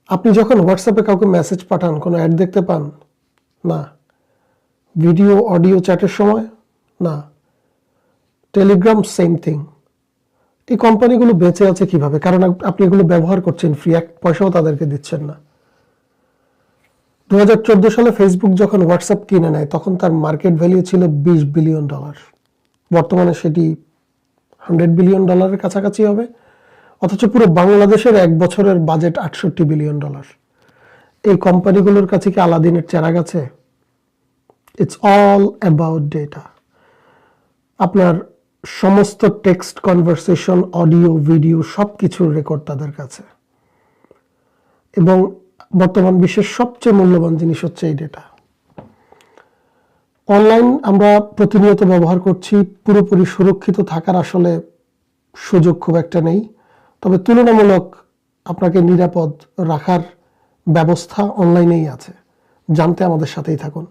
আপনি যখন হোয়াটসঅ্যাপে কাউকে মেসেজ পাঠান কোনো অ্যাড দেখতে পান না। ভিডিও অডিও চ্যাটের সময় না। Telegram same thing. এই কোম্পানিগুলো বেঁচে আছে কিভাবে? কারণ আপনি এগুলো ব্যবহার করছেন ফ্রি, এক পয়সাও তাদেরকে দিচ্ছেন না। 2014 সালে ফেসবুক যখন হোয়াটসঅ্যাপ কিনে নেয় তখন তার মার্কেট ভ্যালু ছিল $20 বিলিয়ন। বর্তমানে সেটি $100 বিলিয়ন কাছাকাছি হবে। অথচ পুরো বাংলাদেশের এক বছরের বাজেট $68 বিলিয়ন। এই কোম্পানিগুলোর কাছে কি আলাদিনের চেরাগ আছে? It's all about data. আপনার সমস্ত টেক্সট কনভারসেশন, অডিও, ভিডিও সব কিছুর রেকর্ড তাদের কাছে। এবং বর্তমান বিশ্বের সবচেয়ে মূল্যবান জিনিস হচ্ছে এই ডেটা। অনলাইন আমরা প্রতিনিয়ত ব্যবহার করছি, পুরোপুরি সুরক্ষিত থাকার আসলে সুযোগ খুব একটা নেই। তবে তুলনামূলক আপনাকে নিরাপদ রাখার ব্যবস্থা অনলাইনেই আছে। জানতে আমাদের সাথেই থাকুন।